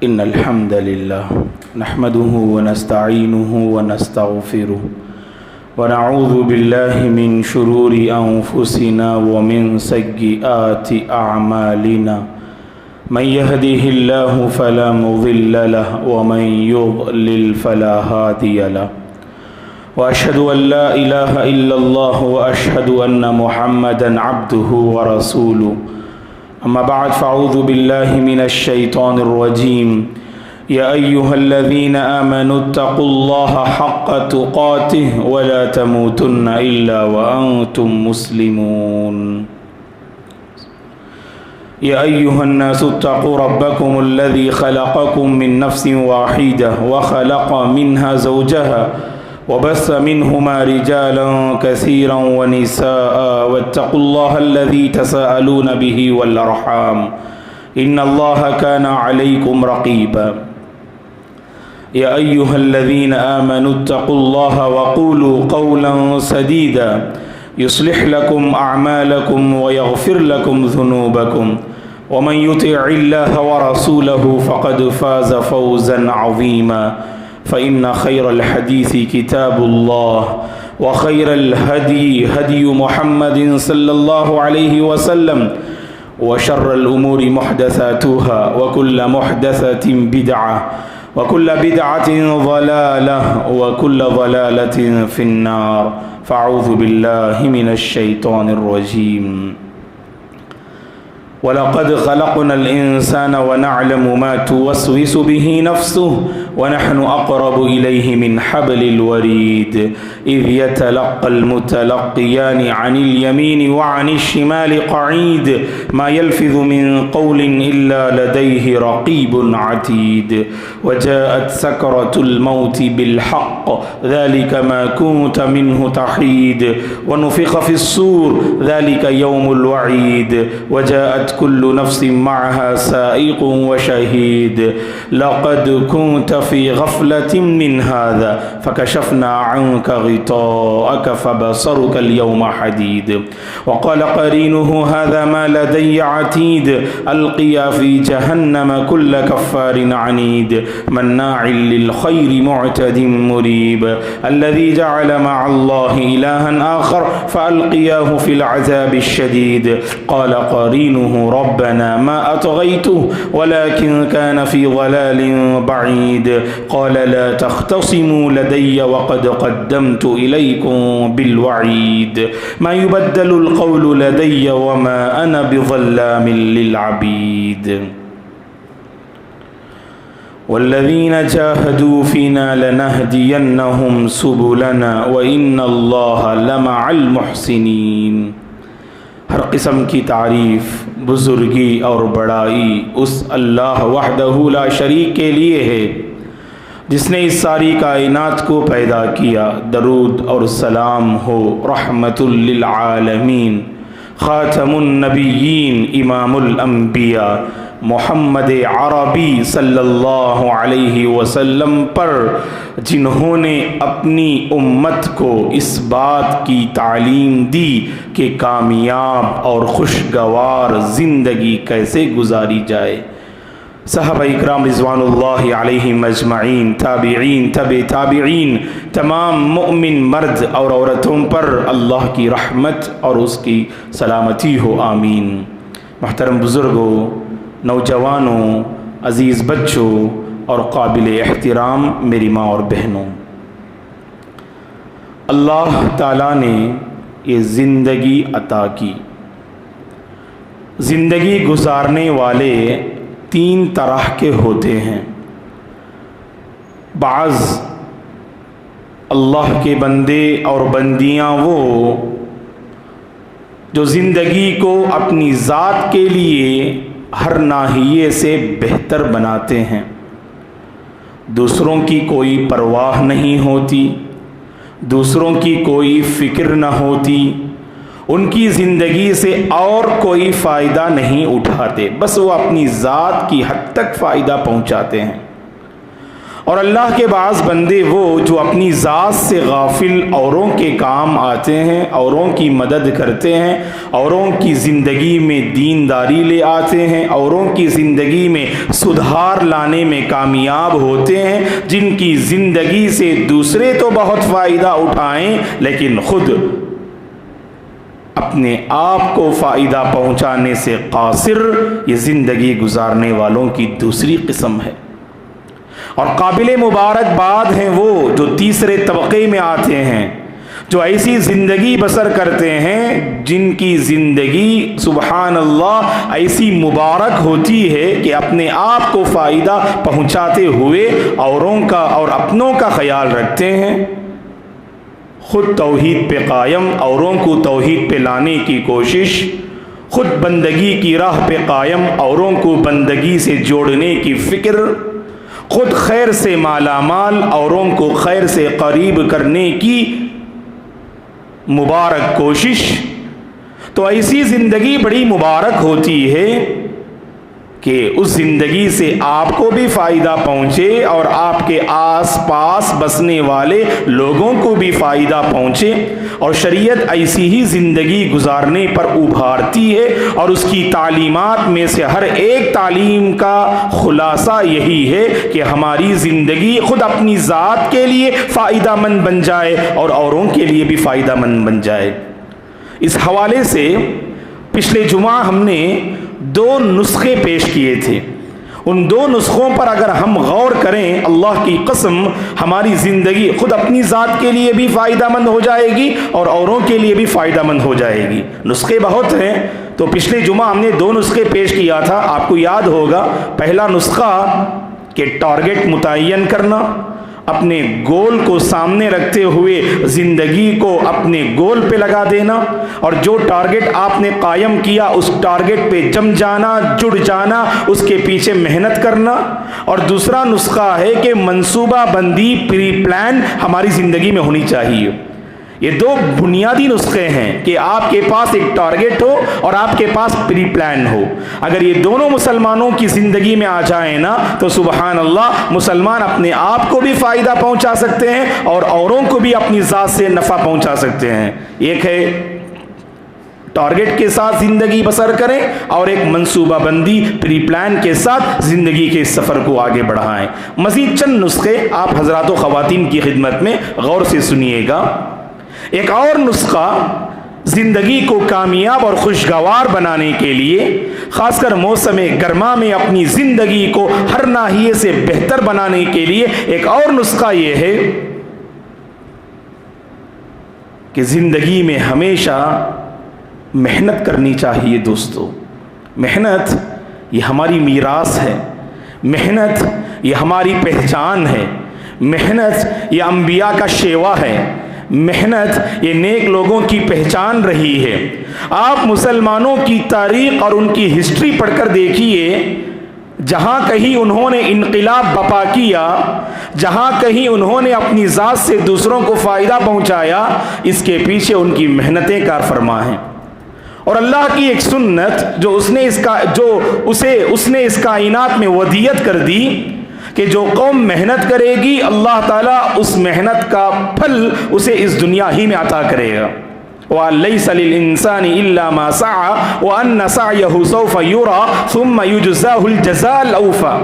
إن الحمد لله نحمده ونستعينه ونستغفره ونعوذ بالله من شرور أنفسنا ومن سيئات أعمالنا من يهده الله فلا مضل له ومن يضلل فلا هادي له وأشهد أن لا إله إلا الله وأشهد أن محمدا عبده ورسوله أما بعد فأعوذ بالله من الشيطان الرجيم يا أيها الذين آمنوا اتقوا الله حق تقاته ولا تموتن إلا وأنتم مسلمون يا أيها الناس اتقوا ربكم الذي خلقكم من نفس واحدة وخلق منها زوجها وبث منهما رجالا كثيرا ونساء واتقوا الله الذي تساءلون به والأرحام إن الله كان عليكم رقيبا يا أيها الذين آمنوا اتقوا الله وقولوا قولا سديدا يصلح لكم أعمالكم ويغفر لكم ذنوبكم ومن يطع الله ورسوله فقد فاز فوزا عظيما فإن خير الحديث كتاب الله وخير الهدي هدي محمد صلى الله عليه وسلم وشر الأمور محدثاتها وكل محدثة بدعة وكل بدعة ضلالة وكل ضلالة في النار فأعوذ بالله من الشيطان الرجيم وَلَقَدْ خَلَقْنَا الْإِنسَانَ وَنَعْلَمُ مَا تُوَسْوِسُ بِهِ نَفْسُهُ وَنَحْنُ أَقْرَبُ إِلَيْهِ مِنْ حَبْلِ الْوَرِيدِ إِذْ يَتَلَقَّى الْمُتَلَقِّيَانِ عَنِ الْيَمِينِ وَعَنِ الشِّمَالِ قَعِيدٌ مَا يَلْفِظُ مِنْ قَوْلٍ إِلَّا لَدَيْهِ رَقِيبٌ عَتِيدٌ وَجَاءَتْ سَكْرَةُ الْمَوْتِ بِالْحَقِّ ذَلِكَ مَا كُنْتَ مِنْهُ تَحِيدُ وَنُفِخَ فِي الصُّورِ ذَلِكَ يَوْمُ الْوَعِيدِ وَجَاءَتْ كل نفس معها سائق وشهيد لقد كنت في غفلة من هذا فكشفنا عنك غطاءك فبصرك اليوم حديد وقال قرينه هذا ما لدي عتيد ألقيا في جهنم كل كفار عنيد مناع للخير معتد مريب الذي جعل مع الله إلها آخر فألقياه في العذاب الشديد قال قرينه ربنا ما أطغيته ولكن كان في ضلال بعيد قال لا تختصموا لدي وقد قدمت إليكم بالوعيد ما يبدل القول لدي وما أنا بظلام للعبيد والذين جاهدوا فينا لنهدينهم سبلنا وإن الله لمع المحسنين ہر قسم کی تعریف بزرگی اور بڑائی اس اللہ وحدہ لا شریک کے لیے ہے جس نے اس ساری کائنات کو پیدا کیا۔ درود اور سلام ہو رحمت للعالمین خاتم النبیین امام الانبیاء محمد عربی صلی اللہ علیہ وسلم پر، جنہوں نے اپنی امت کو اس بات کی تعلیم دی کہ کامیاب اور خوشگوار زندگی کیسے گزاری جائے۔ صحابہ اکرام رضوان اللہ علیہم اجمعین، تابعین، تبع تابعین، تمام مؤمن مرد اور عورتوں پر اللہ کی رحمت اور اس کی سلامتی ہو، آمین۔ محترم بزرگوں، نوجوانوں، عزیز بچوں اور قابل احترام میری ماں اور بہنوں، اللہ تعالیٰ نے یہ زندگی عطا کی۔ زندگی گزارنے والے تین طرح کے ہوتے ہیں۔ بعض اللہ کے بندے اور بندیاں وہ جو زندگی کو اپنی ذات کے لیے ہر ناحیے سے بہتر بناتے ہیں، دوسروں کی کوئی پرواہ نہیں ہوتی، دوسروں کی کوئی فکر نہ ہوتی، ان کی زندگی سے اور کوئی فائدہ نہیں اٹھاتے، بس وہ اپنی ذات کی حد تک فائدہ پہنچاتے ہیں۔ اور اللہ کے بعض بندے وہ جو اپنی ذات سے غافل اوروں کے کام آتے ہیں، اوروں کی مدد کرتے ہیں، اوروں کی زندگی میں دینداری لے آتے ہیں، اوروں کی زندگی میں سدھار لانے میں کامیاب ہوتے ہیں، جن کی زندگی سے دوسرے تو بہت فائدہ اٹھائیں لیکن خود اپنے آپ کو فائدہ پہنچانے سے قاصر، یہ زندگی گزارنے والوں کی دوسری قسم ہے۔ اور قابل مبارکباد ہیں وہ جو تیسرے طبقے میں آتے ہیں، جو ایسی زندگی بسر کرتے ہیں جن کی زندگی سبحان اللہ ایسی مبارک ہوتی ہے کہ اپنے آپ کو فائدہ پہنچاتے ہوئے اوروں کا اور اپنوں کا خیال رکھتے ہیں، خود توحید پہ قائم، اوروں کو توحید پہ لانے کی کوشش، خود بندگی کی راہ پہ قائم، اوروں کو بندگی سے جوڑنے کی فکر، خود خیر سے مالا مال، اوروں کو خیر سے قریب کرنے کی مبارک کوشش۔ تو ایسی زندگی بڑی مبارک ہوتی ہے کہ اس زندگی سے آپ کو بھی فائدہ پہنچے اور آپ کے آس پاس بسنے والے لوگوں کو بھی فائدہ پہنچے، اور شریعت ایسی ہی زندگی گزارنے پر ابھارتی ہے، اور اس کی تعلیمات میں سے ہر ایک تعلیم کا خلاصہ یہی ہے کہ ہماری زندگی خود اپنی ذات کے لیے فائدہ مند بن جائے اور اوروں کے لیے بھی فائدہ مند بن جائے۔ اس حوالے سے پچھلے جمعہ ہم نے 2 نسخے پیش کیے تھے، ان 2 نسخوں پر اگر ہم غور کریں اللہ کی قسم ہماری زندگی خود اپنی ذات کے لیے بھی فائدہ مند ہو جائے گی اور اوروں کے لیے بھی فائدہ مند ہو جائے گی۔ نسخے بہت ہیں، تو پچھلے جمعہ ہم نے 2 نسخے پیش کیا تھا، آپ کو یاد ہوگا۔ پہلا نسخہ کہ ٹارگٹ متعین کرنا، اپنے گول کو سامنے رکھتے ہوئے زندگی کو اپنے گول پہ لگا دینا، اور جو ٹارگٹ آپ نے قائم کیا اس ٹارگٹ پہ جم جانا، جڑ جانا، اس کے پیچھے محنت کرنا۔ اور دوسرا نسخہ ہے کہ منصوبہ بندی، پری پلان ہماری زندگی میں ہونی چاہیے۔ یہ 2 بنیادی نسخے ہیں کہ آپ کے پاس ایک ٹارگٹ ہو اور آپ کے پاس پری پلان ہو۔ اگر یہ دونوں مسلمانوں کی زندگی میں آ جائیں نا تو سبحان اللہ مسلمان اپنے آپ کو بھی فائدہ پہنچا سکتے ہیں اور اوروں کو بھی اپنی ذات سے نفع پہنچا سکتے ہیں۔ ایک ہے ٹارگٹ کے ساتھ زندگی بسر کریں، اور ایک منصوبہ بندی پری پلان کے ساتھ زندگی کے سفر کو آگے بڑھائیں۔ مزید چند نسخے آپ حضرات و خواتین کی خدمت میں غور سے سنیے گا۔ ایک اور نسخہ زندگی کو کامیاب اور خوشگوار بنانے کے لیے، خاص کر موسم گرما میں اپنی زندگی کو ہر ناحیے سے بہتر بنانے کے لیے ایک اور نسخہ یہ ہے کہ زندگی میں ہمیشہ محنت کرنی چاہیے۔ دوستو، محنت یہ ہماری میراث ہے، محنت یہ ہماری پہچان ہے، محنت یہ انبیاء کا شیوا ہے، محنت یہ نیک لوگوں کی پہچان رہی ہے۔ آپ مسلمانوں کی تاریخ اور ان کی ہسٹری پڑھ کر دیکھیے، جہاں کہیں انہوں نے انقلاب بپا کیا، جہاں کہیں انہوں نے اپنی ذات سے دوسروں کو فائدہ پہنچایا، اس کے پیچھے ان کی محنتیں کار فرما ہیں۔ اور اللہ کی ایک سنت جو اس نے اس کائنات میں ودیت کر دی کہ جو قوم محنت کرے گی اللہ تعالیٰ اس محنت کا پھل اسے اس دنیا ہی میں عطا کرے گا۔ وَلَيْسَ لِلْإِنسَانِ إِلَّا مَا سَعَى وَأَنَّ سَعْيَهُ سَوْفَ يُرَى ثُمَّ يُجْزَاهُ الْجَزَاءَ الْأَوْفَى۔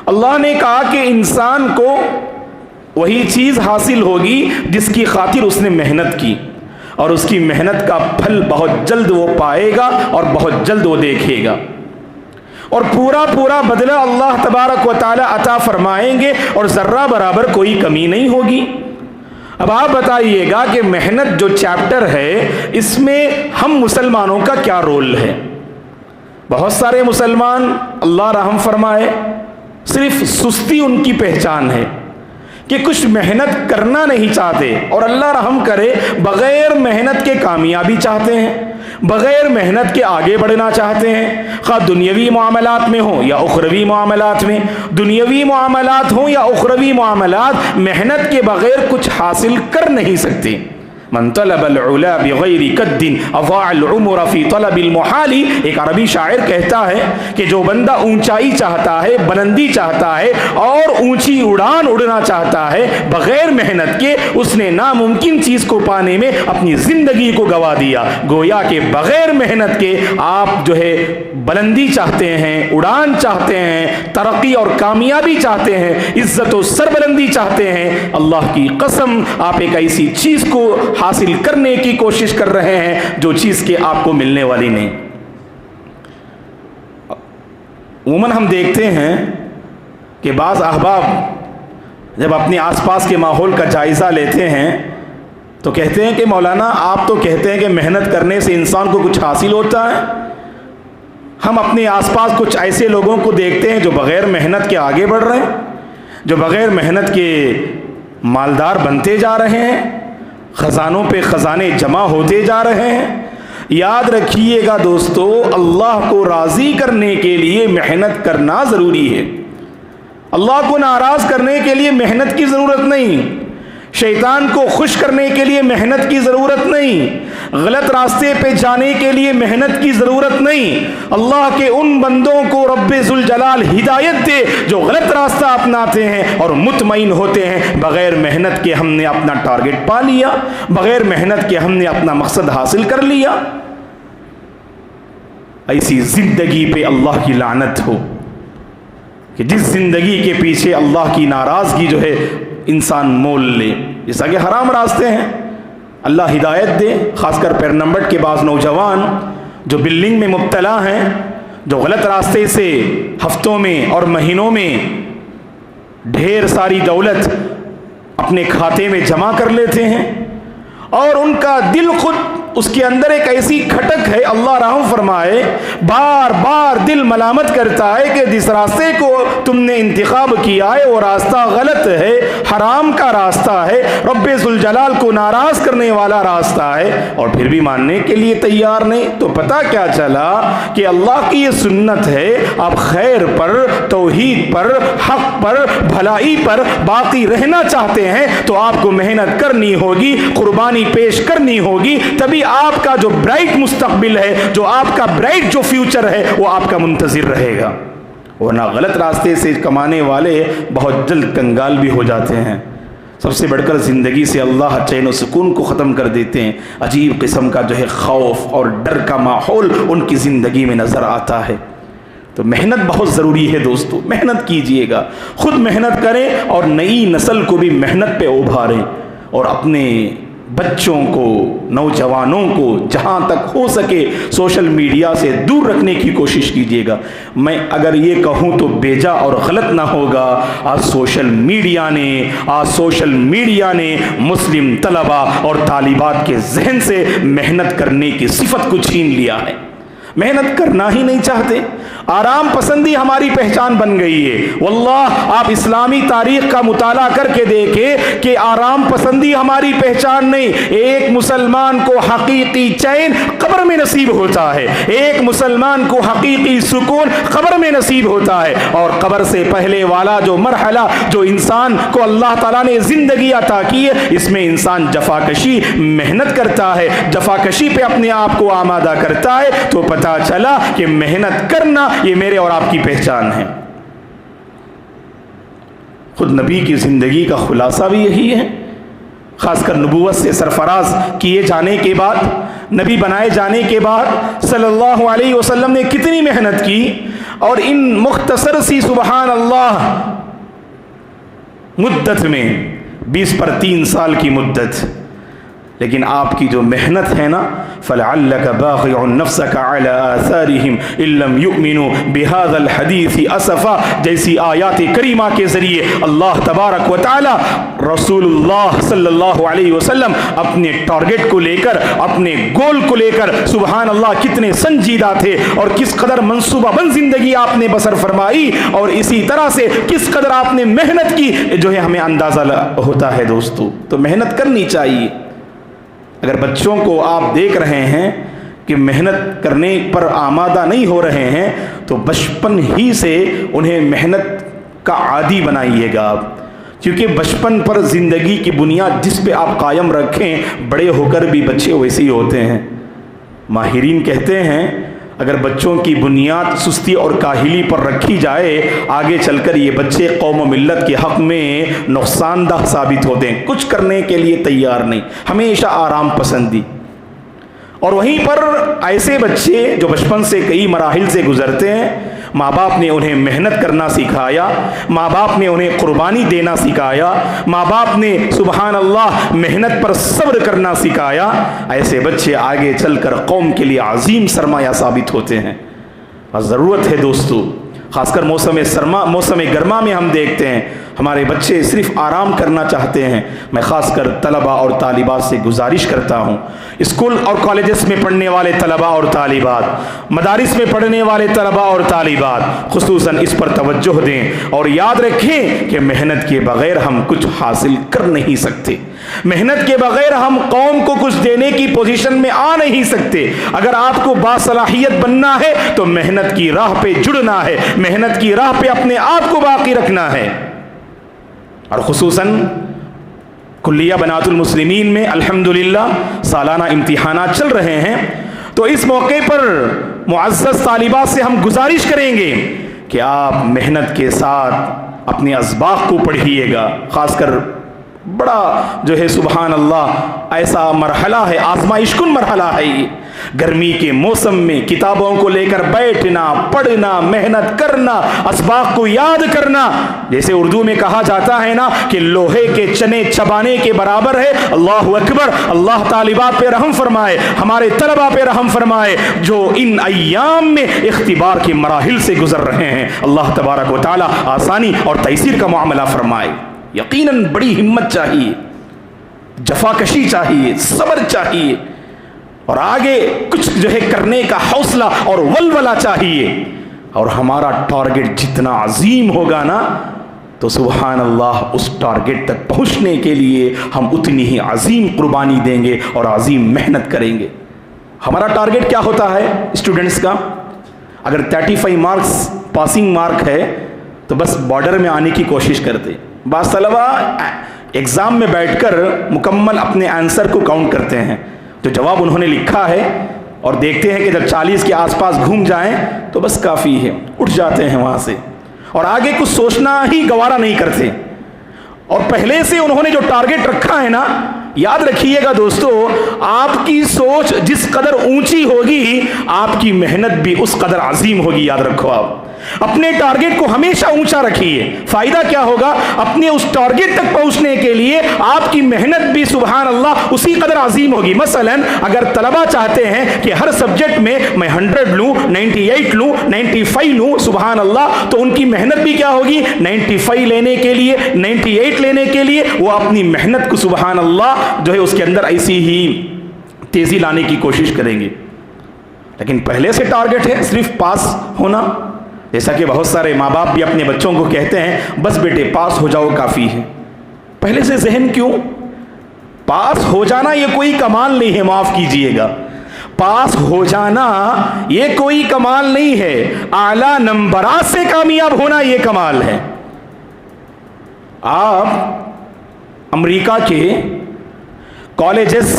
اللہ نے کہا کہ انسان کو وہی چیز حاصل ہوگی جس کی خاطر اس نے محنت کی، اور اس کی محنت کا پھل بہت جلد وہ پائے گا اور بہت جلد وہ دیکھے گا، اور پورا بدلہ اللہ تبارک و تعالی عطا فرمائیں گے، اور ذرہ برابر کوئی کمی نہیں ہوگی۔ اب آپ بتائیے گا کہ محنت جو چیپٹر ہے اس میں ہم مسلمانوں کا کیا رول ہے؟ بہت سارے مسلمان اللہ رحم فرمائے صرف سستی ان کی پہچان ہے کہ کچھ محنت کرنا نہیں چاہتے، اور اللہ رحم کرے بغیر محنت کے کامیابی چاہتے ہیں، بغیر محنت کے آگے بڑھنا چاہتے ہیں، خواہ دنیاوی معاملات میں ہوں یا اخروی معاملات میں، دنیاوی معاملات ہوں یا اخروی معاملات، محنت کے بغیر کچھ حاصل کر نہیں سکتے۔ من طلب العلا بغیر قد اضاع العمر فی طلب المحال. ایک عربی شاعر کہتا ہے کہ جو بندہ اونچائی چاہتا ہے، بلندی چاہتا ہے اور اونچی اڑان اڑنا چاہتا ہے بغیر محنت کے، اس نے ناممکن چیز کو پانے میں اپنی زندگی کو گوا دیا. گویا کہ بغیر محنت کے آپ جو ہے بلندی چاہتے ہیں، اڑان چاہتے ہیں، ترقی اور کامیابی چاہتے ہیں، عزت و سربلندی چاہتے ہیں، اللہ کی قسم آپ ایک ایسی چیز کو حاصل کرنے کی کوشش کر رہے ہیں جو چیز کے آپ کو ملنے والی نہیں. عموماً ہم دیکھتے ہیں کہ بعض احباب جب اپنے آس پاس کے ماحول کا جائزہ لیتے ہیں تو کہتے ہیں کہ مولانا آپ تو کہتے ہیں کہ محنت کرنے سے انسان کو کچھ حاصل ہوتا ہے. ہم اپنے آس پاس کچھ ایسے لوگوں کو دیکھتے ہیں جو بغیر محنت کے آگے بڑھ رہے ہیں، جو بغیر محنت کے مالدار بنتے جا رہے ہیں، خزانوں پہ خزانے جمع ہوتے جا رہے ہیں. یاد رکھیے گا دوستو، اللہ کو راضی کرنے کے لیے محنت کرنا ضروری ہے. اللہ کو ناراض کرنے کے لیے محنت کی ضرورت نہیں، شیطان کو خوش کرنے کے لیے محنت کی ضرورت نہیں، غلط راستے پہ جانے کے لیے محنت کی ضرورت نہیں. اللہ کے ان بندوں کو رب ذوالجلال ہدایت دے جو غلط راستہ اپناتے ہیں اور مطمئن ہوتے ہیں بغیر محنت کے ہم نے اپنا ٹارگٹ پا لیا، بغیر محنت کے ہم نے اپنا مقصد حاصل کر لیا. ایسی زندگی پہ اللہ کی لعنت ہو کہ جس زندگی کے پیچھے اللہ کی ناراضگی جو ہے انسان مول لے. جیسا کہ حرام راستے ہیں، اللہ ہدایت دے. خاص کر پیر نمبر کے بعض نوجوان جو بلڈنگ میں مبتلا ہیں، جو غلط راستے سے ہفتوں میں اور مہینوں میں ڈھیر ساری دولت اپنے کھاتے میں جمع کر لیتے ہیں اور ان کا دل خود اس کے اندر ایک ایسی کھٹک ہے، اللہ رحم فرمائے، بار بار دل ملامت کرتا ہے کہ جس راستے کو تم نے انتخاب کیا ہے وہ راستہ غلط ہے، حرام کا راستہ ہے، رب ذوالجلال کو ناراض کرنے والا راستہ ہے، اور پھر بھی ماننے کے لیے تیار نہیں. تو پتہ کیا چلا کہ اللہ کی یہ سنت ہے، آپ خیر پر، توحید پر، حق پر، بھلائی پر باقی رہنا چاہتے ہیں تو آپ کو محنت کرنی ہوگی، قربانی پیش کرنی ہوگی، تبھی آپ کا جو برائٹ مستقبل ہے، جو آپ کا برائٹ جو فیوچر ہے وہ آپ کا منتظر رہے گا. ورنہ غلط راستے سے کمانے والے بہت جلد کنگال بھی ہو جاتے ہیں. سب سے بڑھ کر زندگی سے اللہ چین و سکون کو ختم کر دیتے ہیں. عجیب قسم کا جو ہے خوف اور ڈر کا ماحول ان کی زندگی میں نظر آتا ہے. تو محنت بہت ضروری ہے دوستو، محنت کیجئے گا، خود محنت کریں اور نئی نسل کو بھی محنت پہ ابھاریں، اور اپنے بچوں کو، نوجوانوں کو جہاں تک ہو سکے سوشل میڈیا سے دور رکھنے کی کوشش کیجیے گا. میں اگر یہ کہوں تو بیجا اور غلط نہ ہوگا. آج سوشل میڈیا نے مسلم طلباء اور طالبات کے ذہن سے محنت کرنے کی صفت کو چھین لیا ہے. محنت کرنا ہی نہیں چاہتے. آرام پسندی ہماری پہچان بن گئی ہے. واللہ آپ اسلامی تاریخ کا مطالعہ کر کے دیکھیں کہ آرام پسندی ہماری پہچان نہیں. ایک مسلمان کو حقیقی چین قبر میں نصیب ہوتا ہے، ایک مسلمان کو حقیقی سکون قبر میں نصیب ہوتا ہے. اور قبر سے پہلے والا جو مرحلہ جو انسان کو اللہ تعالیٰ نے زندگی عطا کی ہے، اس میں انسان جفاکشی محنت کرتا ہے، جفاکشی پہ اپنے آپ کو آمادہ کرتا ہے. تو پتہ چلا کہ محنت کرنا یہ میرے اور آپ کی پہچان ہے. خود نبی کی زندگی کا خلاصہ بھی یہی ہے. خاص کر نبوت سے سرفراز کیے جانے کے بعد، نبی بنائے جانے کے بعد صلی اللہ علیہ وسلم نے کتنی محنت کی، اور ان مختصر سی سبحان اللہ مدت میں 20 پر 3 سال کی مدت، لیکن آپ کی جو محنت ہے نا، فَلَعَلَّكَ بَاخِعٌ نَفْسَكَ عَلَىٰ آثَارِهِمْ إِن لَّمْ يُؤْمِنُوا بِهَذَا الْحَدِيثِ أَسَفًا جیسی آیات کریمہ کے ذریعے اللہ تبارک و تعالی رسول اللہ صلی اللہ علیہ وسلم اپنے ٹارگٹ کو لے کر، اپنے گول کو لے کر سبحان اللہ کتنے سنجیدہ تھے، اور کس قدر منصوبہ بند زندگی آپ نے بسر فرمائی، اور اسی طرح سے کس قدر آپ نے محنت کی جو ہے ہمیں اندازہ ہوتا ہے دوستو. تو محنت کرنی چاہیے. اگر بچوں کو آپ دیکھ رہے ہیں کہ محنت کرنے پر آمادہ نہیں ہو رہے ہیں تو بچپن ہی سے انہیں محنت کا عادی بنائیے گا آپ. کیونکہ بچپن پر زندگی کی بنیاد جس پہ آپ قائم رکھیں بڑے ہو کر بھی بچے ویسے ہی ہوتے ہیں۔ ماہرین کہتے ہیں اگر بچوں کی بنیاد سستی اور کاہلی پر رکھی جائے آگے چل کر یہ بچے قوم و ملت کے حق میں نقصان دہ ثابت ہوتے ہیں، کچھ کرنے کے لیے تیار نہیں، ہمیشہ آرام پسندی۔ اور وہیں پر ایسے بچے جو بچپن سے کئی مراحل سے گزرتے ہیں، ماں باپ نے انہیں محنت کرنا سکھایا، ماں باپ نے انہیں قربانی دینا سکھایا، ماں باپ نے سبحان اللہ محنت پر صبر کرنا سکھایا، ایسے بچے آگے چل کر قوم کے لیے عظیم سرمایہ ثابت ہوتے ہیں۔ اور ضرورت ہے دوستو، خاص کر موسم گرما میں ہم دیکھتے ہیں ہمارے بچے صرف آرام کرنا چاہتے ہیں۔ میں خاص کر طلباء اور طالبات سے گزارش کرتا ہوں، اسکول اور کالجز میں پڑھنے والے طلباء اور طالبات، مدارس میں پڑھنے والے طلباء اور طالبات خصوصاً اس پر توجہ دیں اور یاد رکھیں کہ محنت کے بغیر ہم کچھ حاصل کر نہیں سکتے، محنت کے بغیر ہم قوم کو کچھ دینے کی پوزیشن میں آ نہیں سکتے۔ اگر آپ کو باصلاحیت بننا ہے تو محنت کی راہ پہ جڑنا ہے، محنت کی راہ پہ اپنے آپ کو باقی رکھنا ہے۔ اور خصوصاً کلیہ بنات المسلمین میں الحمدللہ سالانہ امتحانات چل رہے ہیں، تو اس موقع پر معزز طالبات سے ہم گزارش کریں گے کہ آپ محنت کے ساتھ اپنے اسباق کو پڑھیے گا۔ خاص کر بڑا جو ہے سبحان اللہ ایسا مرحلہ ہے، آزمائش کن مرحلہ ہے یہ، گرمی کے موسم میں کتابوں کو لے کر بیٹھنا، پڑھنا، محنت کرنا، اسباق کو یاد کرنا، جیسے اردو میں کہا جاتا ہے نا کہ لوہے کے چنے چبانے کے برابر ہے۔ اللہ اکبر، اللہ طالبات پہ رحم فرمائے، ہمارے طلبہ پہ رحم فرمائے جو ان ایام میں اختبار کے مراحل سے گزر رہے ہیں۔ اللہ تبارک و تعالی آسانی اور تیسیر کا معاملہ فرمائے۔ یقیناً بڑی ہمت چاہیے، جفاکشی چاہیے، صبر چاہیے، اور آگے کچھ جو ہے کرنے کا حوصلہ اور ولولہ چاہیے۔ اور ہمارا ٹارگٹ جتنا عظیم ہوگا نا تو سبحان اللہ اس ٹارگٹ تک پہنچنے کے لیے ہم اتنی ہی عظیم قربانی دیں گے اور عظیم محنت کریں گے۔ ہمارا ٹارگٹ کیا ہوتا ہے اسٹوڈنٹس کا؟ اگر 35 مارکس پاسنگ مارک ہے تو بس بارڈر میں آنے کی کوشش کرتے۔ بعض طلبہ ایگزام میں بیٹھ کر مکمل اپنے آنسر کو کاؤنٹ کرتے ہیں، جو جواب انہوں نے لکھا ہے، اور دیکھتے ہیں کہ جب 40 کے آس پاس گھوم جائیں تو بس کافی ہے، اٹھ جاتے ہیں وہاں سے اور آگے کچھ سوچنا ہی گوارا نہیں کرتے۔ اور پہلے سے انہوں نے جو ٹارگٹ رکھا ہے نا، یاد رکھیے گا دوستو، آپ کی سوچ جس قدر اونچی ہوگی آپ کی محنت بھی اس قدر عظیم ہوگی۔ یاد رکھو، آپ اپنے ٹارگٹ کو ہمیشہ اونچا رکھیے۔ فائدہ کیا ہوگا؟ اپنے اس ٹارگٹ تک پہنچنے کے لیے آپ کی محنت بھی سبحان اللہ اسی قدر عظیم ہوگی۔ مثلا اگر طلبہ چاہتے ہیں کہ ہر سبجیکٹ میں 100 لوں، 98 لوں، 95 لوں، سبحان اللہ، تو ان کی محنت بھی کیا ہوگی؟ 95 لینے کے لیے، 98 لینے کے لیے وہ اپنی محنت کو سبحان اللہ جو ہے اس کے اندر ایسی ہی تیزی لانے کی کوشش کریں گے۔ لیکن پہلے سے ٹارگٹ ہے صرف پاس ہونا، جیسا کہ بہت سارے ماں باپ بھی اپنے بچوں کو کہتے ہیں بس بیٹے پاس ہو جاؤ کافی ہے۔ پہلے سے ذہن کیوں؟ پاس ہو جانا یہ کوئی کمال نہیں ہے، معاف کیجئے گا، پاس ہو جانا یہ کوئی کمال نہیں ہے، اعلیٰ نمبرات سے کامیاب ہونا یہ کمال ہے۔ آپ امریکہ کے کالجز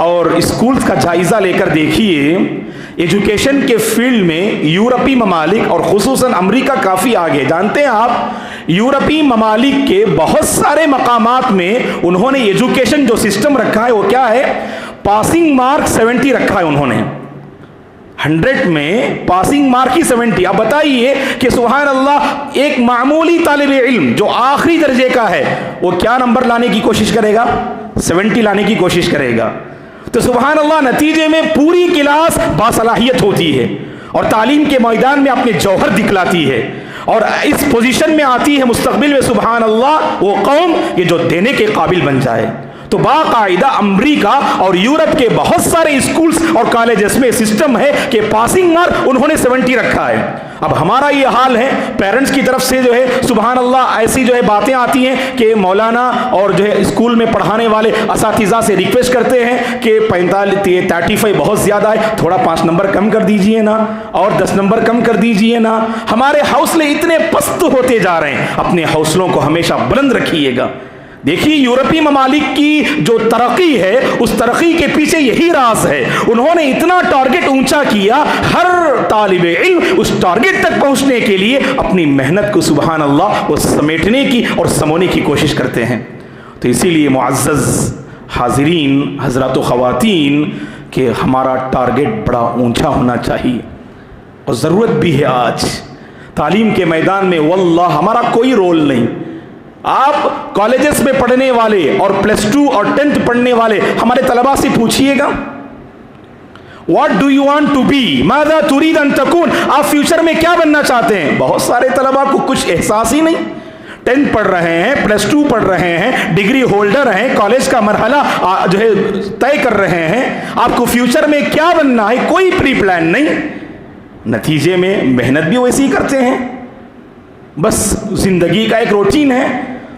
اور اسکولز کا جائزہ لے کر دیکھیے، ایجوکیشن کے فیلڈ میں یورپی ممالک اور خصوصاً امریکہ کافی آگے۔ جانتے ہیں آپ یورپی ممالک کے بہت سارے مقامات میں انہوں نے ایجوکیشن جو سسٹم رکھا ہے وہ کیا ہے؟ پاسنگ مارک 70 رکھا ہے انہوں نے، 100 میں پاسنگ مارک ہی 70۔ اب بتائیے کہ سبحان اللہ ایک معمولی طالب علم جو آخری درجے کا ہے وہ کیا نمبر لانے کی کوشش کرے گا؟ 70 لانے کی کوشش کرے گا۔ تو سبحان اللہ نتیجے میں پوری کلاس باصلاحیت ہوتی ہے اور تعلیم کے میدان میں اپنے جوہر دکھلاتی ہے اور اس پوزیشن میں آتی ہے مستقبل میں سبحان اللہ وہ قوم یہ جو دینے کے قابل بن جائے۔ تو باقاعدہ امریکہ اور یورپ کے بہت سارے اسکولز اور کالجز میں سسٹم ہے کہ پاسنگ مارک انہوں نے 70 رکھا ہے. اب ہمارا یہ حال ہے, پیرنٹس کی طرف سے جو ہے سبحان اللہ ایسی جو ہے باتیں آتی ہیں کہ مولانا اور جو ہے اسکول میں پڑھانے والے اساتذہ سے ریکویسٹ کرتے ہیں کہ 35 بہت زیادہ ہے, تھوڑا 5 نمبر کم کر دیجئے نا, اور 10 نمبر کم کر دیجئے نا. ہمارے حوصلے اتنے پست ہوتے جا رہے ہیں, اپنے حوصلوں کو ہمیشہ بلند رکھیے گا. دیکھیے یورپی ممالک کی جو ترقی ہے اس ترقی کے پیچھے یہی راز ہے. انہوں نے اتنا ٹارگٹ اونچا کیا, ہر طالب علم اس ٹارگٹ تک پہنچنے کے لیے اپنی محنت کو سبحان اللہ وہ سمیٹنے کی اور سمونے کی کوشش کرتے ہیں. تو اسی لیے معزز حاضرین حضرات و خواتین کہ ہمارا ٹارگٹ بڑا اونچا ہونا چاہیے, اور ضرورت بھی ہے. آج تعلیم کے میدان میں واللہ ہمارا کوئی رول نہیں. آپ کالجز میں پڑھنے والے اور +2 اور 10th پڑھنے والے ہمارے طلباء سے پوچھئے گا, What do you want to be? ماذا تريد ان تكون؟ آپ فیوچر میں کیا بننا چاہتے ہیں؟ بہت سارے طلباء کو کچھ احساس ہی نہیں. 10th پڑھ رہے ہیں, +2 پڑھ رہے ہیں, ڈگری ہولڈر ہیں, کالج کا مرحلہ جو ہے طے کر رہے ہیں, آپ کو فیوچر میں کیا بننا ہے کوئی پری پلان نہیں. نتیجے میں محنت بھی ویسی کرتے ہیں. بس زندگی کا ایک روٹین ہے,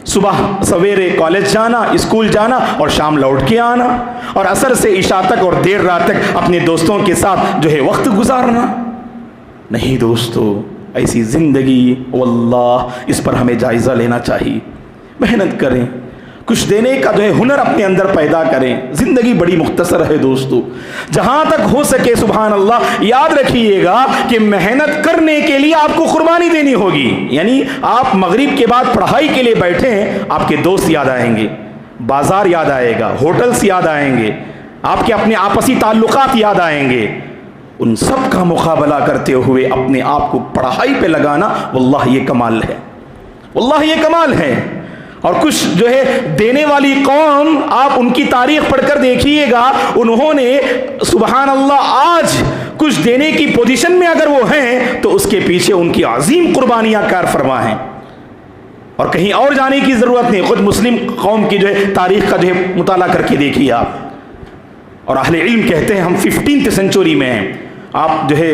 صبح سویرے کالج جانا, اسکول جانا اور شام لوٹ کے آنا, اور عصر سے عشاء تک اور دیر رات تک اپنے دوستوں کے ساتھ جو ہے وقت گزارنا. نہیں دوستو, ایسی زندگی واللہ اس پر ہمیں جائزہ لینا چاہیے. محنت کریں, کچھ دینے کا جو ہے ہنر اپنے اندر پیدا کریں. زندگی بڑی مختصر ہے دوستو, جہاں تک ہو سکے سبحان اللہ یاد رکھیے گا کہ محنت کرنے کے لیے آپ کو قربانی دینی ہوگی. یعنی آپ مغرب کے بعد پڑھائی کے لیے بیٹھے ہیں, آپ کے دوست یاد آئیں گے, بازار یاد آئے گا, ہوٹلز یاد آئیں گے, آپ کے اپنے آپسی تعلقات یاد آئیں گے. ان سب کا مقابلہ کرتے ہوئے اپنے آپ کو پڑھائی پہ لگانا واللہ یہ کمال ہے, واللہ یہ کمال ہے. اور کچھ جو ہے دینے والی قوم, آپ ان کی تاریخ پڑھ کر دیکھیے گا, انہوں نے سبحان اللہ آج کچھ دینے کی پوزیشن میں اگر وہ ہیں تو اس کے پیچھے ان کی عظیم قربانیاں کار فرما ہیں, اور کہیں اور جانے کی ضرورت نہیں. خود مسلم قوم کی جو ہے تاریخ کا جو ہے مطالعہ کر کے دیکھیے آپ. اور اہل علم کہتے ہیں ہم 15th سینچری میں ہیں. آپ جو ہے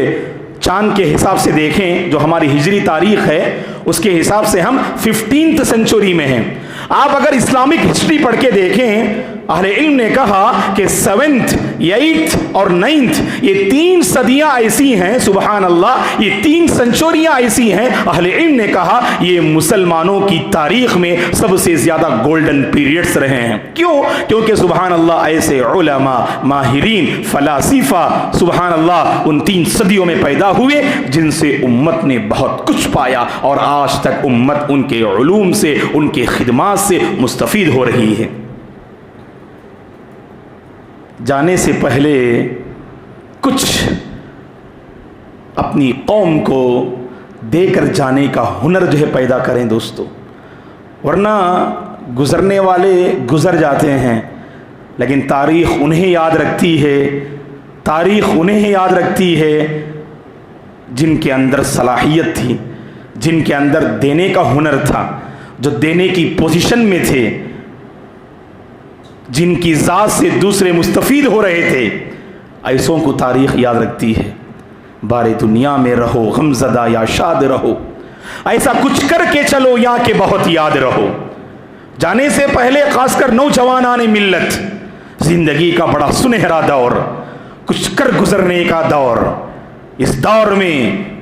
چاند کے حساب سے دیکھیں, جو ہماری ہجری تاریخ ہے اس کے حساب سے ہم 15th سینچری میں ہیں. آپ اگر اسلامک ہسٹری پڑھ کے دیکھیں, اہل علم نے کہا کہ 7th 8th اور 9th یہ 3 صدیاں ایسی ہیں سبحان اللہ, یہ 3 سنچوریاں ایسی ہیں, اہل علم نے کہا یہ مسلمانوں کی تاریخ میں سب سے زیادہ گولڈن پیریڈز رہے ہیں. کیوں؟ کیونکہ سبحان اللہ ایسے علماء, ماہرین, فلاسفہ سبحان اللہ ان 3 صدیوں میں پیدا ہوئے جن سے امت نے بہت کچھ پایا, اور آج تک امت ان کے علوم سے, ان کے خدمات سے مستفید ہو رہی ہے. جانے سے پہلے کچھ اپنی قوم کو دے کر جانے کا ہنر جو ہے پیدا کریں دوستو, ورنہ گزرنے والے گزر جاتے ہیں لیکن تاریخ انہیں یاد رکھتی ہے, تاریخ انہیں یاد رکھتی ہے جن کے اندر صلاحیت تھی, جن کے اندر دینے کا ہنر تھا, جو دینے کی پوزیشن میں تھے, جن کی ذات سے دوسرے مستفید ہو رہے تھے. ایسوں کو تاریخ یاد رکھتی ہے. بارے دنیا میں رہو غم زدہ یا شاد رہو, ایسا کچھ کر کے چلو یا کہ بہت یاد رہو. جانے سے پہلے خاص کر نوجوانان ملت, زندگی کا بڑا سنہرا دور, کچھ کر گزرنے کا دور. اس دور میں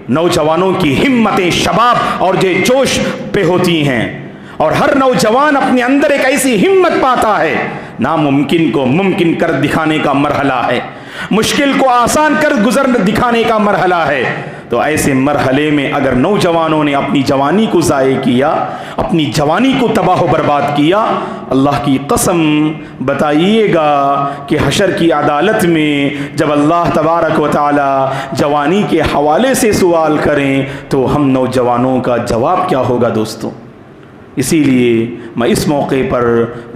نوجوانوں کی ہمتیں شباب اور جو جوش پہ ہوتی ہیں, اور ہر نوجوان اپنے اندر ایک ایسی ہمت پاتا ہے, ناممکن کو ممکن کر دکھانے کا مرحلہ ہے, مشکل کو آسان کر گزر دکھانے کا مرحلہ ہے. تو ایسے مرحلے میں اگر نوجوانوں نے اپنی جوانی کو ضائع کیا, اپنی جوانی کو تباہ و برباد کیا, اللہ کی قسم بتائیے گا کہ حشر کی عدالت میں جب اللہ تبارک و تعالی جوانی کے حوالے سے سوال کریں تو ہم نوجوانوں کا جواب کیا ہوگا دوستوں؟ اسی لیے میں اس موقع پر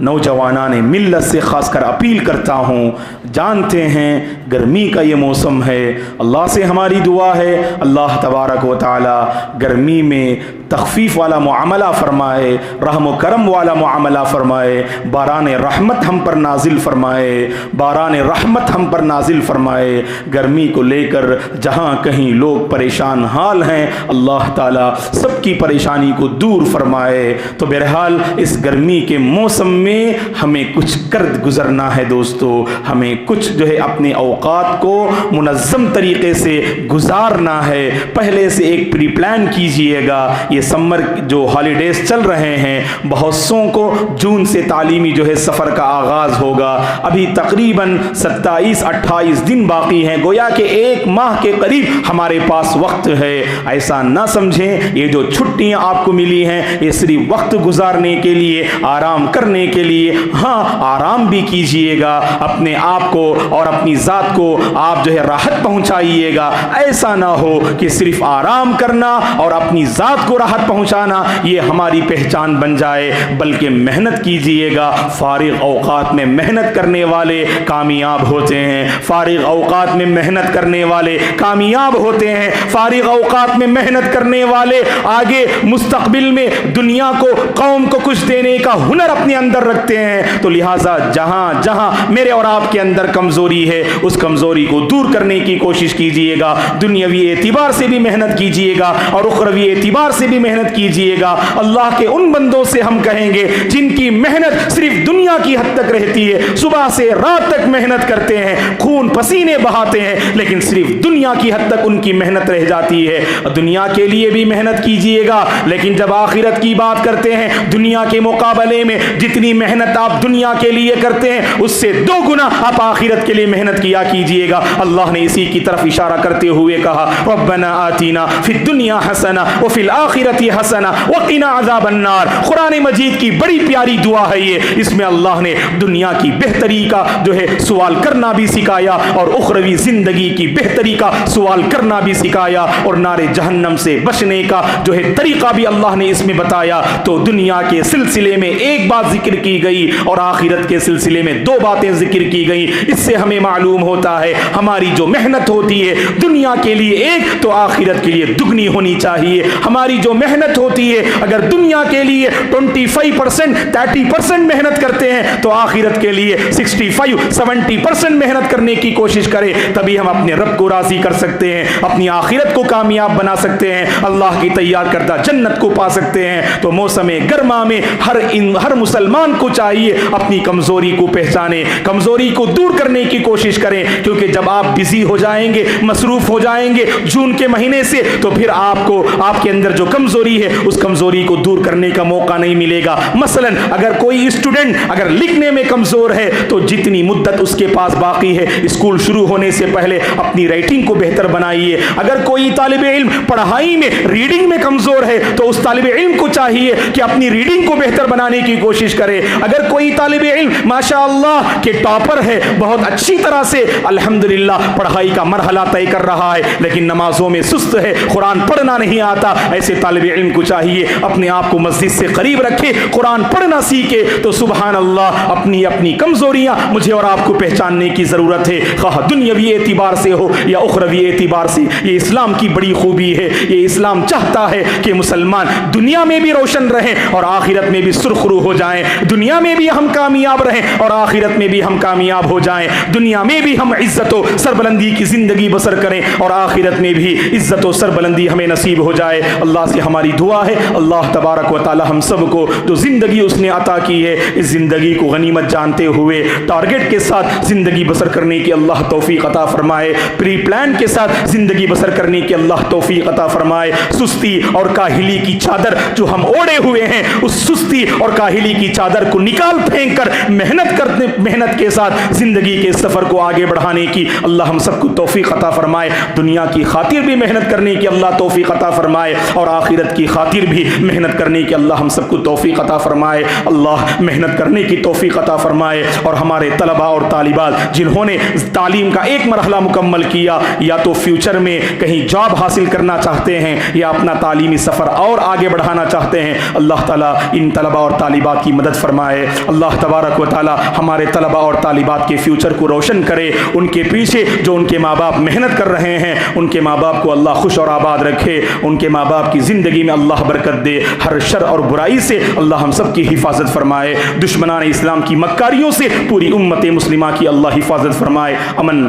نوجوانان ملت سے خاص کر اپیل کرتا ہوں، جانتے ہیں گرمی کا یہ موسم ہے، اللہ سے ہماری دعا ہے اللہ تبارک و تعالی گرمی میں تخفیف والا معاملہ فرمائے، رحم و کرم والا معاملہ فرمائے، باران رحمت ہم پر نازل فرمائے، باران رحمت ہم پر نازل فرمائے۔ گرمی کو لے کر جہاں کہیں لوگ پریشان حال ہیں، اللہ تعالیٰ سب کی پریشانی کو دور فرمائے۔ تو بہرحال اس گرمی کے موسم میں ہمیں کچھ کر گزرنا ہے دوستو، ہمیں کچھ جو ہے اپنے اوقات کو منظم طریقے سے گزارنا ہے۔ پہلے سے ایک پری پلان کیجئے گا۔ یہ سمر جو ہالیڈیز چل رہے ہیں، بہت سوں کو جون سے تعلیمی جو ہے سفر کا آغاز ہوگا، ابھی تقریباً 27-28 دن باقی ہیں، گویا کہ ایک ماہ کے قریب ہمارے پاس وقت ہے۔ ایسا نہ سمجھیں یہ جو چھٹیاں آپ کو ملی ہیں یہ صرف وقت گزارنے کے لیے، آرام کرنے کے لیے۔ ہاں آرام بھی کیجئے گا، اپنے آپ کو اور اپنی ذات کو آپ جو ہے راحت پہنچائیے گا۔ ایسا نہ ہو کہ صرف آرام کرنا اور اپنی ذات کو راحت پہنچانا یہ ہماری پہچان بن جائے، بلکہ محنت کیجئے گا۔ فارغ اوقات میں محنت کرنے والے کامیاب ہوتے ہیں، فارغ اوقات میں محنت کرنے والے کامیاب ہوتے ہیں، فارغ اوقات میں محنت کرنے والے آگے مستقبل میں دنیا کو، قوم کو کچھ دینے کا ہنر اپنے اندر رکھتے ہیں۔ تو لہٰذا جہاں جہاں میرے اور آپ کے اندر کمزوری ہے اس کمزوری کو دور کرنے کی کوشش کیجئے گا، دنیاوی اعتبار سے بھی محنت کیجئے گا اور اخروی اعتبار سے بھی محنت کیجئے گا۔ اللہ کے ان بندوں سے ہم کہیں گے جن کی محنت صرف دنیا کی حد تک رہتی ہے، صبح سے رات تک محنت کرتے ہیں، خون پسینے بہاتے ہیں، لیکن صرف دنیا کی حد تک ان کی محنت رہ جاتی ہے۔ دنیا کے لیے بھی محنت کیجئے گا، لیکن جب آخرت کی بات کرتے ہیں دنیا کے مقابلے میں جتنی محنت آپ دنیا کے لیے کرتے ہیں اس سے 2 گنا آپ آخرت کے لیے محنت کیا کیجئے گا۔ اللہ نے اسی کی طرف اشارہ کرتے ہوئے کہا ربنا آتینا فی الدنیا حسنہ وفی الآخرۃ حسنہ وقنا عذاب النار۔ قرآن مجید کی بڑی پیاری دعا ہے یہ، اس میں اللہ نے دنیا کی بہتری کا جو ہے سوال کرنا بھی سکھایا اور اخروی زندگی کی بہتری کا سوال کرنا بھی سکھایا، اور نار جہنم سے بچنے کا جو ہے طریقہ بھی اللہ نے اس میں بتایا۔ تو دنیا کے سلسلے میں ایک بات ذکر کی گئی اور آخرت کے سلسلے میں 2 باتیں ذکر کی گئی۔ اس سے ہمیں معلوم ہوتا ہے ہماری جو محنت ہوتی ہے دنیا کے لیے ایک تو آخرت کے لیے دگنی ہونی چاہیے۔ ہماری جو محنت ہوتی ہے اگر دنیا کے لیے 25% 30% محنت کرتے ہیں تو آخرت کے لیے 65-70% محنت کرنے کی کوشش کریں، تبھی ہم اپنے رب کو راضی کر سکتے ہیں، اپنی آخرت کو کامیاب بنا سکتے ہیں، اللہ کی تیار کردہ جنت کو پا سکتے ہیں۔ تو موسم گرما میں ہر مسلمان کو چاہیے اپنی کمزوری کو پہچانے، کمزوری کو دور کرنے کی کوشش کریں، کیونکہ جب آپ بزی ہو جائیں گے، مصروف ہو جائیں گے جون کے مہینے سے، تو پھر آپ کو آپ کے اندر جو کمزوری ہے اس کمزوری کو دور کرنے کا موقع نہیں ملے گا۔ مثلا اگر کوئی اسٹوڈنٹ اگر لکھنے میں کمزور ہے تو جتنی مدت اس کے پاس باقی ہے اسکول شروع ہونے سے پہلے اپنی رائٹنگ کو بہتر بنائیے۔ اگر کوئی طالب علم پڑھائی میں ریڈنگ میں کمزور ہے تو اس طالب علم کو چاہیے کہ اپنی ریڈنگ کو بہتر بنانے کی کوشش کرے۔ اگر کوئی طالب علم ماشاءاللہ کہ ٹاپر ہے، بہت اچھی طرح سے الحمدللہ پڑھائی کا مرحلہ طے کر رہا ہے، لیکن نمازوں میں سست ہے، قرآن پڑھنا نہیں آتا، ایسے طالب علم کو چاہیے اپنے آپ کو مسجد سے قریب رکھے، قرآن پڑھنا سیکھے۔ تو سبحان اللہ اپنی اپنی کمزوریاں مجھے اور آپ کو پہچاننے کی ضرورت ہے، خواہ دنیاوی اعتبار سے ہو یا اخروی اعتبار سے۔ یہ اسلام کی بڑی خوبی ہے، یہ اسلام چاہتا ہے کہ مسلمان دنیا میں بھی روشن رہیں اور آخرت میں بھی سرخرو ہو جائیں، دنیا میں بھی ہم کامیاب رہیں اور آخرت میں بھی ہم کامیاب ہو جائیں، دنیا میں بھی ہم عزت و سربلندی کی زندگی بسر کریں اور آخرت میں بھی عزت و سربلندی ہمیں نصیب ہو جائے۔ اللہ سے ہماری دعا ہے اللہ تبارک و تعالی ہم سب کو جو زندگی اس نے عطا کی ہے اس زندگی کو غنیمت جانتے ہوئے ٹارگٹ کے ساتھ زندگی بسر کرنے کی اللہ توفیق عطا فرمائے، پری پلان کے ساتھ زندگی بسر کرنے کی اللہ توفیق عطا فرمائے۔ سستی اور کاہلی کی چادر جو ہم اوڑے ہوئے ہیں اس سستی اور کاہلی کی چادر کو نکال پھینک کر محنت کے ساتھ زندگی کے سفر کو آگے بڑھانے کی اللہ ہم سب کو توفیق عطا فرمائے۔ دنیا کی خاطر بھی محنت کرنے کی اللہ توفیق عطا فرمائے اور آخرت کی خاطر بھی محنت کرنے کی اللہ ہم سب کو توفیق عطا فرمائے۔ اللہ محنت کرنے کی توفیق عطا فرمائے اور ہمارے طلباء اور طالبات جنہوں نے تعلیم کا ایک مرحلہ مکمل کیا یا تو فیوچر میں کہیں جاب حاصل کرنا چاہتے ہیں یا اپنا تعلیمی سفر اور آگے بڑھانا چاہتے ہیں، اللہ تعالیٰ ان طلباء اور طالبات کی مدد فرمائے. اللہ تبارک و تعالیٰ ہمارے طلباء اور طالبات کے فیوچر کو روشن کرے. ان کے پیچھے جو ان کے ماں باپ محنت کر رہے ہیں ان کے ماں باپ کو اللہ خوش اور آباد رکھے. ان کے ماں باپ کی زندگی میں اللہ برکت دے. ہر شر اور برائی سے اللہ ہم سب کی حفاظت فرمائے. دشمنان اسلام کی مکاریوں سے پوری امت مسلمہ کی اللہ حفاظت فرمائے. امن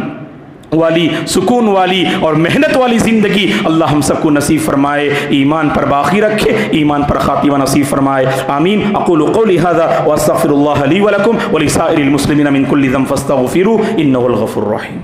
والی, سکون والی اور محنت والی زندگی اللہ ہم سب کو نصیب فرمائے. ایمان پر باقی رکھے, ایمان پر خاتمہ نصیب فرمائے. آمین. اقول قولی ھذا واستغفر اللہ لی ولکم ولسائر المسلمین من کل ذنب فاستغفروه انه هو الغفور الرحیم.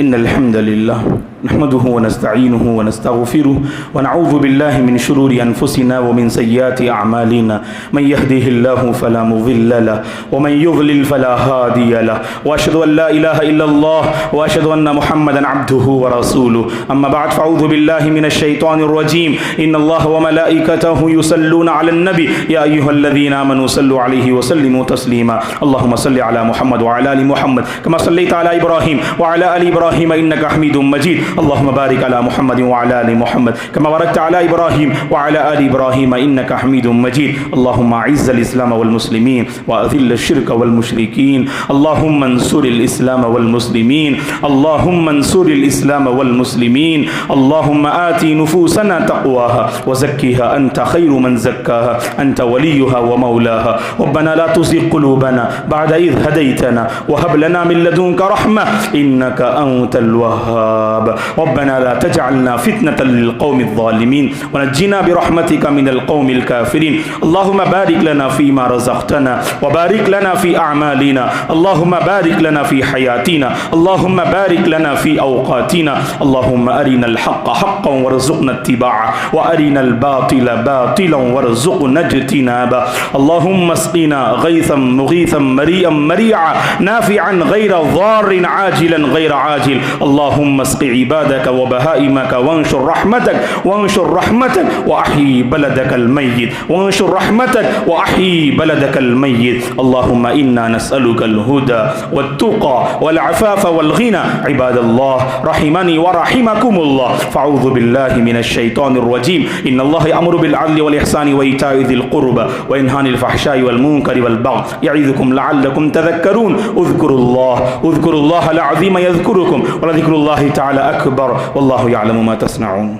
ان الحمد لله نحمده ونستعينه ونستغفره ونعوذ بالله من شرور أنفسنا ومن سيئات أعمالنا. من يهده الله فلا مضل له ومن يضلل فلا هادي له وأشهد أن لا إله إلا الله وأشهد أن محمدا عبده ورسوله. أما بعد فأعوذ بالله من الشيطان الرجيم. إن الله وملائكته يصلون على النبي يا أيها الذين آمنوا صلوا عليه وسلموا تسليما. اللهم صل على محمد وعلى آل محمد كما صليت على إبراهيم وعلى آل إبراهيم إنك حميد مجيد. اللهم بارك على محمد وعلى آل محمد كما باركت على إبراهيم وعلى آل إبراهيم إنك حميد مجيد. اللهم أعز الإسلام والمسلمين وأذل الشرك والمشركين. اللهم انصر الإسلام والمسلمين. اللهم انصر الإسلام والمسلمين. اللهم آتي نفوسنا تقواها وزكها أنت خير من زكاها أنت وليها ومولاها. ربنا لا تزغ قلوبنا بعد إذ هديتنا وهب لنا من لدنك رحمة إنك أنت الوهاب. ربنا لا تجعلنا فتنة للقوم الظالمين ونجنا برحمتك من القوم الكافرين. اللهم بارك لنا فيما رزقتنا وبارك لنا في أعمالنا. اللهم بارك لنا في حياتنا. اللهم بارك لنا في أوقاتنا. اللهم أرنا الحق حقا وارزقنا اتباعه وأرنا الباطل باطلا وارزقنا اجتنابه. اللهم اسقنا غيثا مغيثا مريئا مريعا نافعا غير ضار عاجلا غير عاجل. اللهم اسق عبادك وبهائمك وانشر رحمتك وأحيي بلدك الميت وانشر رحمتك وأحيي بلدك الميت. اللهم إنا نسألك الهدى والتقى والعفاف والغنى. عباد الله رحمني ورحمكم الله. فاعوذ بالله من الشيطان الرجيم. إن الله يأمر بالعدل والإحسان وإيتاء ذي القربى وينهى عن الفحشاء والمنكر والبغي يعظكم لعلكم تذكرون. اذكروا الله العظيم يذكركم ولذكر الله تعالى أكبر والله يعلم ما تصنعون.